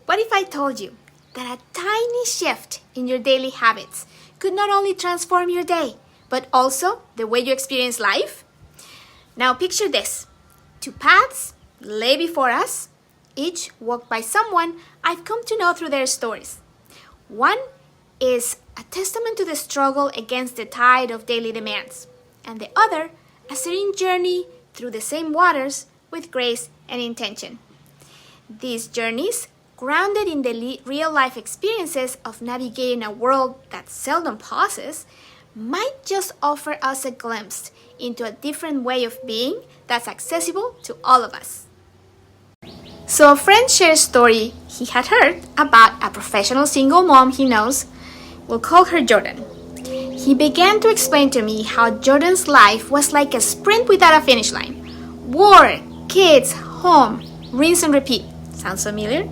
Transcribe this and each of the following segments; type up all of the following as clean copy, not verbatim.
What if I told you that a tiny shift in your daily habits could not only transform your day, but also the way you experience life? Now picture this. Two paths lay before us, each walked by someone I've come to know through their stories. One is a testament to the struggle against the tide of daily demands, and the other, a serene journey through the same waters with grace and intention. These journeys, grounded in the real-life experiences of navigating a world that seldom pauses, might just offer us a glimpse into a different way of being that's accessible to all of us. So a friend shared a story he had heard about a professional single mom he knows. We'll call her Jordan. He began to explain to me how Jordan's life was like a sprint without a finish line. Work, kids, home, rinse and repeat. Sounds familiar?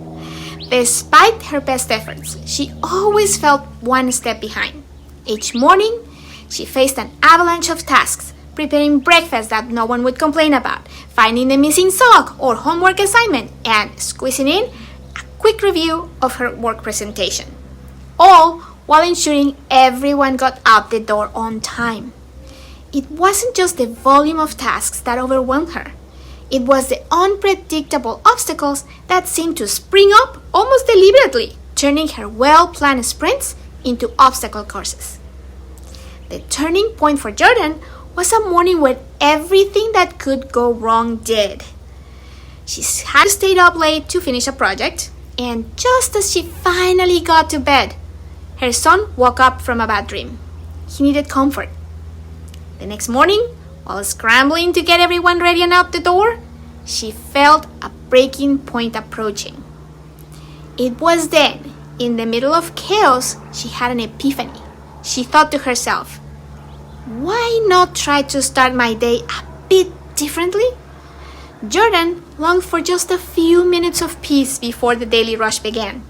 Despite her best efforts, she always felt one step behind. Each morning, she faced an avalanche of tasks, preparing breakfast that no one would complain about, finding the missing sock or homework assignment, and squeezing in a quick review of her work presentation. All while ensuring everyone got out the door on time. It wasn't just the volume of tasks that overwhelmed her. It was the unpredictable obstacles that seemed to spring up almost deliberately, turning her well-planned sprints into obstacle courses. The turning point for Jordan was a morning where everything that could go wrong did. She had stayed up late to finish a project, and just as she finally got to bed, her son woke up from a bad dream. He needed comfort. The next morning, while scrambling to get everyone ready and out the door, she felt a breaking point approaching. It was then, in the middle of chaos, she had an epiphany. She thought to herself, why not try to start my day a bit differently? Jordan longed for just a few minutes of peace before the daily rush began,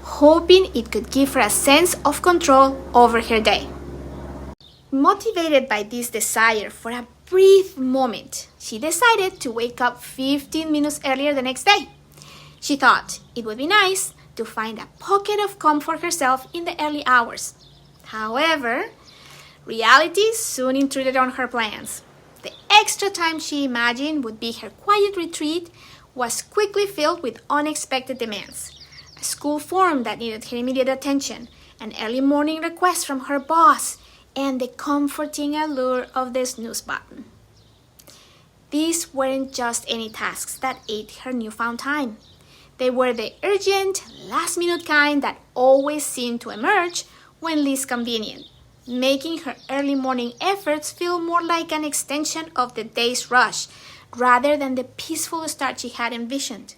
hoping it could give her a sense of control over her day. Motivated by this desire for a brief moment, she decided to wake up 15 minutes earlier the next day. She thought it would be nice to find a pocket of calm for herself in the early hours. However, reality soon intruded on her plans. The extra time she imagined would be her quiet retreat was quickly filled with unexpected demands. A school form that needed her immediate attention, an early morning request from her boss, and the comforting allure of the snooze button. These weren't just any tasks that ate her newfound time. They were the urgent, last-minute kind that always seemed to emerge when least convenient, making her early morning efforts feel more like an extension of the day's rush rather than the peaceful start she had envisioned.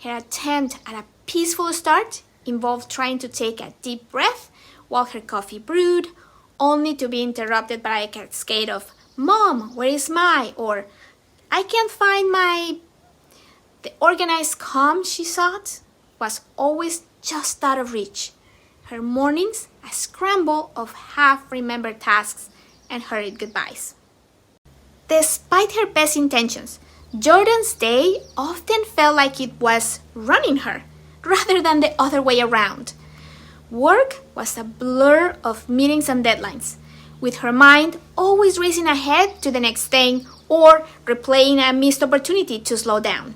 Her attempt at a peaceful start involved trying to take a deep breath while her coffee brewed, only to be interrupted by a cascade of, "Mom, where is my?" or "I can't find my..." The organized calm she sought was always just out of reach. Her mornings a scramble of half-remembered tasks and hurried goodbyes. Despite her best intentions, Jordan's day often felt like it was running her, rather than the other way around. Work was a blur of meetings and deadlines, with her mind always racing ahead to the next thing or replaying a missed opportunity to slow down.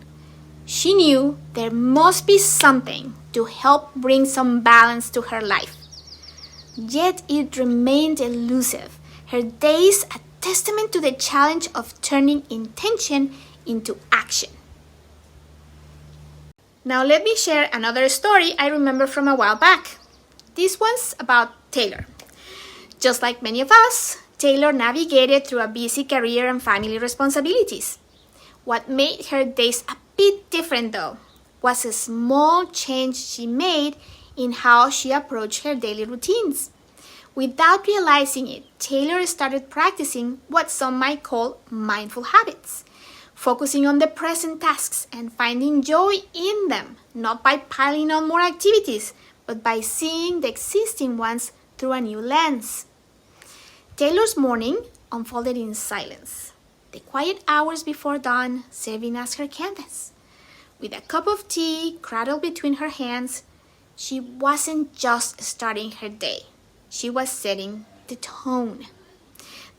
She knew there must be something to help bring some balance to her life. Yet it remained elusive, her days a testament to the challenge of turning intention into action. Now let me share another story I remember from a while back. This one's about Taylor. Just like many of us, Taylor navigated through a busy career and family responsibilities. What made her days a bit different, though, was a small change she made in how she approached her daily routines. Without realizing it, Taylor started practicing what some might call mindful habits, focusing on the present tasks and finding joy in them, not by piling on more activities, but by seeing the existing ones through a new lens. Taylor's morning unfolded in silence, the quiet hours before dawn serving as her canvas. With a cup of tea cradled between her hands, she wasn't just starting her day. She was setting the tone.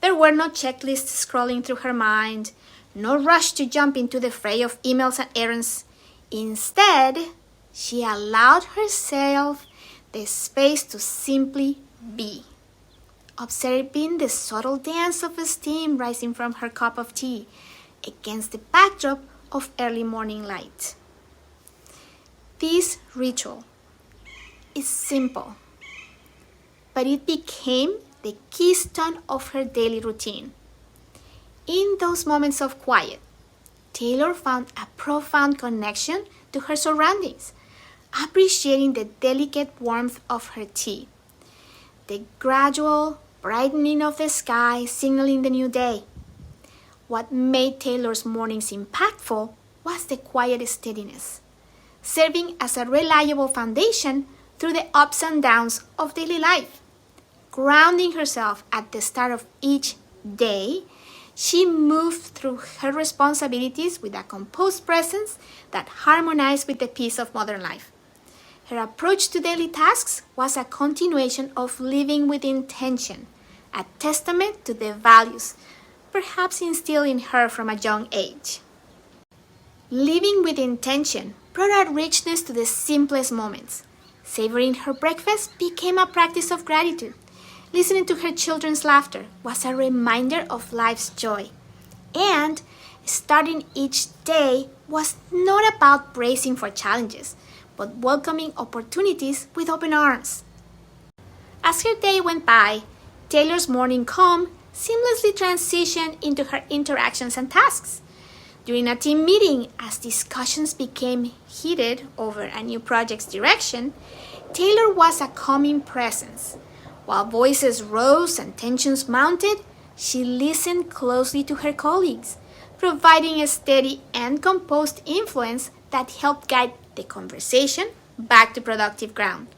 There were no checklists scrolling through her mind, no rush to jump into the fray of emails and errands. Instead, she allowed herself the space to simply be, observing the subtle dance of steam rising from her cup of tea against the backdrop of early morning light. This ritual is simple, but it became the keystone of her daily routine. In those moments of quiet, Taylor found a profound connection to her surroundings, appreciating the delicate warmth of her tea, the gradual brightening of the sky signaling the new day. What made Taylor's mornings impactful was the quiet steadiness, serving as a reliable foundation through the ups and downs of daily life. Grounding herself at the start of each day, she moved through her responsibilities with a composed presence that harmonized with the peace of modern life. Her approach to daily tasks was a continuation of living with intention, a testament to the values perhaps instilled in her from a young age. Living with intention brought a richness to the simplest moments. Savoring her breakfast became a practice of gratitude. Listening to her children's laughter was a reminder of life's joy. And starting each day was not about bracing for challenges, but welcoming opportunities with open arms. As her day went by, Taylor's morning calm seamlessly transitioned into her interactions and tasks. During a team meeting, as discussions became heated over a new project's direction, Taylor was a calming presence. While voices rose and tensions mounted, she listened closely to her colleagues, providing a steady and composed influence that helped guide the conversation back to productive ground.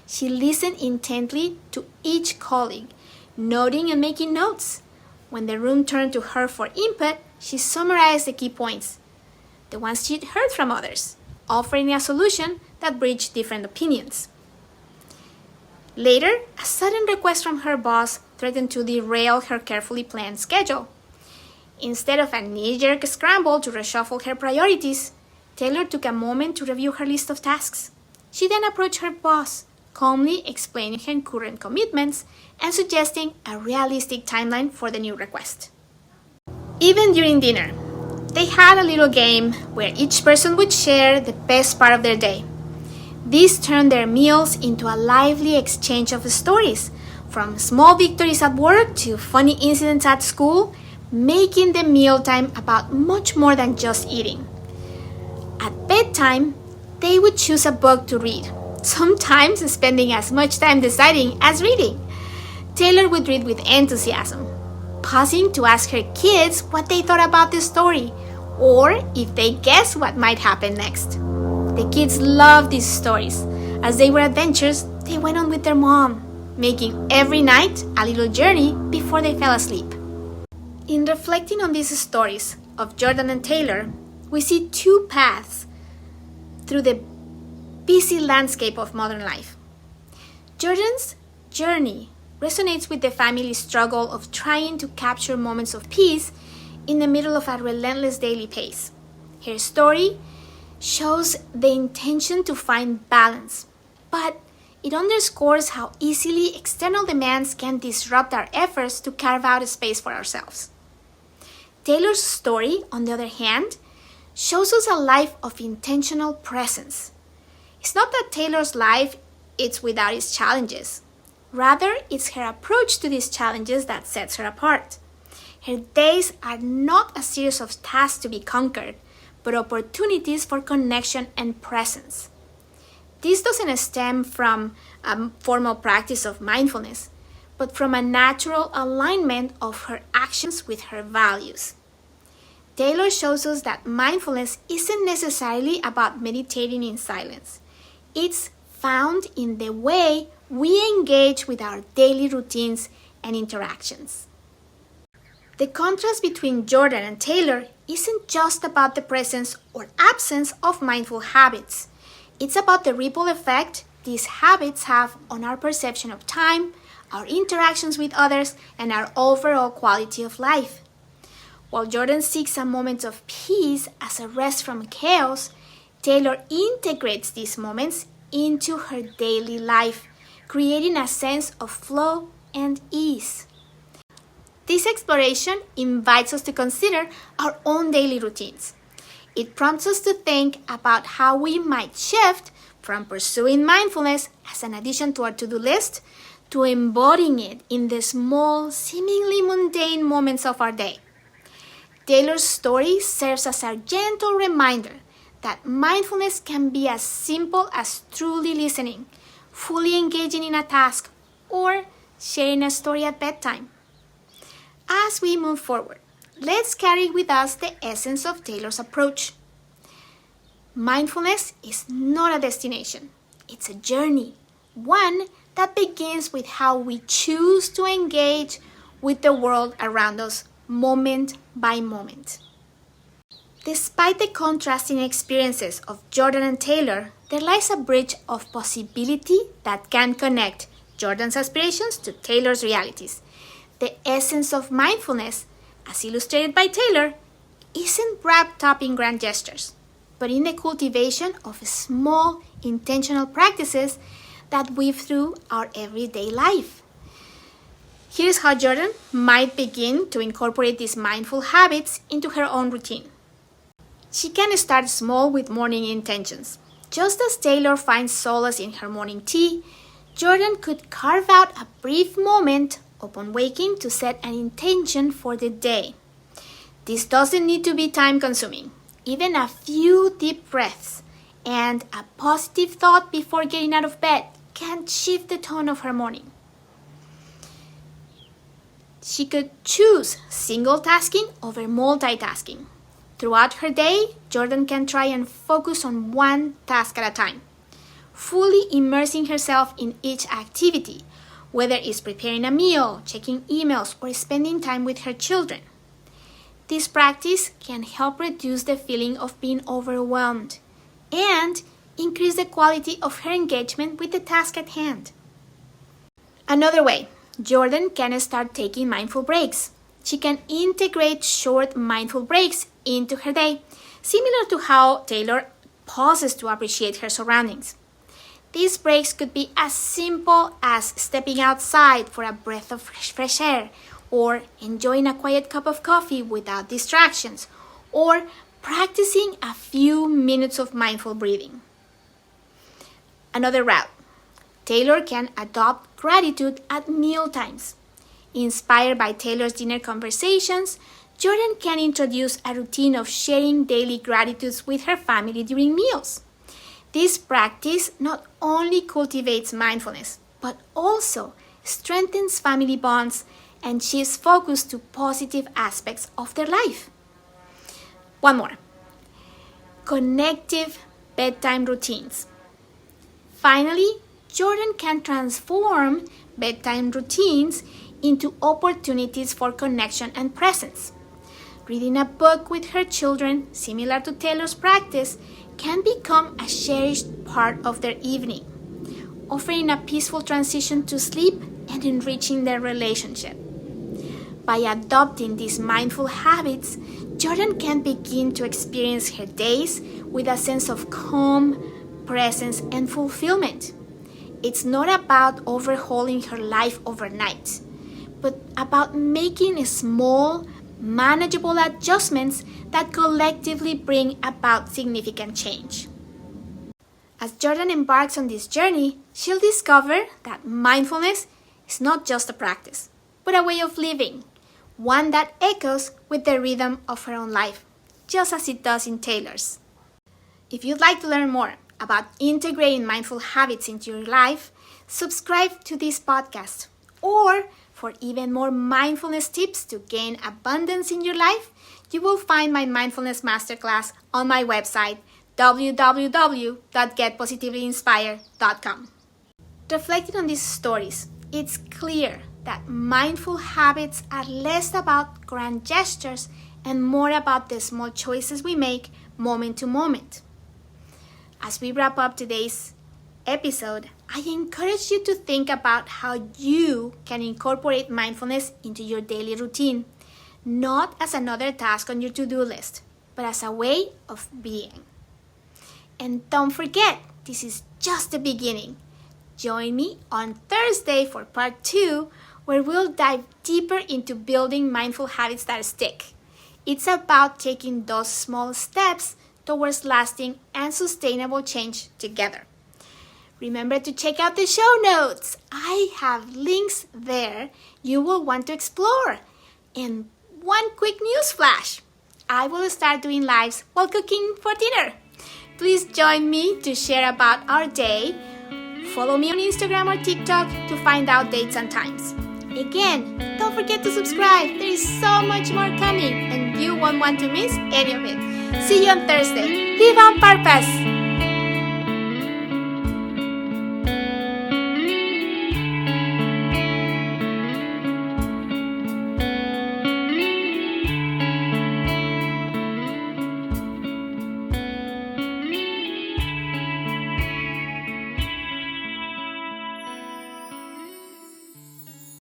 She listened intently to each colleague, noting and making notes. When the room turned to her for input, she summarized the key points, the ones she'd heard from others, offering a solution that bridged different opinions. Later, a sudden request from her boss threatened to derail her carefully planned schedule. Instead of a knee-jerk scramble to reshuffle her priorities, Taylor took a moment to review her list of tasks. She then approached her boss, calmly explaining her current commitments and suggesting a realistic timeline for the new request. Even during dinner, they had a little game where each person would share the best part of their day. This turned their meals into a lively exchange of stories, from small victories at work to funny incidents at school, making the mealtime about much more than just eating. At bedtime, they would choose a book to read, sometimes spending as much time deciding as reading. Taylor would read with enthusiasm, pausing to ask her kids what they thought about the story, or if they guessed what might happen next. The kids loved these stories. As they were adventures, they went on with their mom, making every night a little journey before they fell asleep. In reflecting on these stories of Jordan and Taylor, we see two paths through the busy landscape of modern life. Jordan's journey resonates with the family's struggle of trying to capture moments of peace in the middle of a relentless daily pace. Her story shows the intention to find balance, but it underscores how easily external demands can disrupt our efforts to carve out a space for ourselves. Taylor's story, on the other hand, shows us a life of intentional presence. It's not that Taylor's life is without its challenges. Rather, it's her approach to these challenges that sets her apart. Her days are not a series of tasks to be conquered, but opportunities for connection and presence. This doesn't stem from a formal practice of mindfulness, but from a natural alignment of her actions with her values. Taylor shows us that mindfulness isn't necessarily about meditating in silence. It's found in the way we engage with our daily routines and interactions. The contrast between Jordan and Taylor isn't just about the presence or absence of mindful habits. It's about the ripple effect these habits have on our perception of time, our interactions with others, and our overall quality of life. While Jordan seeks a moment of peace as a rest from chaos, Taylor integrates these moments into her daily life, creating a sense of flow and ease. This exploration invites us to consider our own daily routines. It prompts us to think about how we might shift from pursuing mindfulness as an addition to our to-do list to embodying it in the small, seemingly mundane moments of our day. Taylor's story serves as a gentle reminder that mindfulness can be as simple as truly listening, fully engaging in a task, or sharing a story at bedtime. As we move forward, let's carry with us the essence of Taylor's approach. Mindfulness is not a destination, it's a journey, one that begins with how we choose to engage with the world around us moment by moment. Despite the contrasting experiences of Jordan and Taylor, there lies a bridge of possibility that can connect Jordan's aspirations to Taylor's realities. The essence of mindfulness, as illustrated by Taylor, isn't wrapped up in grand gestures, but in the cultivation of small, intentional practices that weave through our everyday life. Here's how Jordan might begin to incorporate these mindful habits into her own routine. She can start small with morning intentions. Just as Taylor finds solace in her morning tea, Jordan could carve out a brief moment upon waking to set an intention for the day. This doesn't need to be time-consuming. Even a few deep breaths and a positive thought before getting out of bed can shift the tone of her morning. She could choose single tasking over multitasking. Throughout her day, Jordan can try and focus on one task at a time, fully immersing herself in each activity, whether it's preparing a meal, checking emails, or spending time with her children. This practice can help reduce the feeling of being overwhelmed and increase the quality of her engagement with the task at hand. Another way, Jordan can start taking mindful breaks. She can integrate short mindful breaks into her day, similar to how Taylor pauses to appreciate her surroundings. These breaks could be as simple as stepping outside for a breath of fresh air, or enjoying a quiet cup of coffee without distractions, or practicing a few minutes of mindful breathing. Another route, Taylor can adopt gratitude at meal times. Inspired by Taylor's dinner conversations, Jordan can introduce a routine of sharing daily gratitudes with her family during meals. This practice not only cultivates mindfulness, but also strengthens family bonds and shifts focus to positive aspects of their life. One more. Connective bedtime routines. Finally, Jordan can transform bedtime routines into opportunities for connection and presence. Reading a book with her children, similar to Taylor's practice, can become a cherished part of their evening, offering a peaceful transition to sleep and enriching their relationship. By adopting these mindful habits, Jordan can begin to experience her days with a sense of calm, presence, and fulfillment. It's not about overhauling her life overnight, but about making small, manageable adjustments that collectively bring about significant change. As Jordan embarks on this journey, she'll discover that mindfulness is not just a practice, but a way of living, one that echoes with the rhythm of her own life, just as it does in Taylor's. If you'd like to learn more about integrating mindful habits into your life, subscribe to this podcast. Or for even more mindfulness tips to gain abundance in your life, you will find my mindfulness masterclass on my website, www.getpositivelyiinspired.com. Reflecting on these stories, it's clear that mindful habits are less about grand gestures and more about the small choices we make moment to moment. As we wrap up today's episode, I encourage you to think about how you can incorporate mindfulness into your daily routine, not as another task on your to-do list, but as a way of being. And don't forget, this is just the beginning. Join me on Thursday for part 2, where we'll dive deeper into building mindful habits that stick. It's about taking those small steps towards lasting and sustainable change together. Remember to check out the show notes. I have links there you will want to explore. And one quick news flash. I will start doing lives while cooking for dinner. Please join me to share about our day. Follow me on Instagram or TikTok to find out dates and times. Again, don't forget to subscribe. There is so much more coming and you won't want to miss any of it. See you on Thursday. Live on purpose.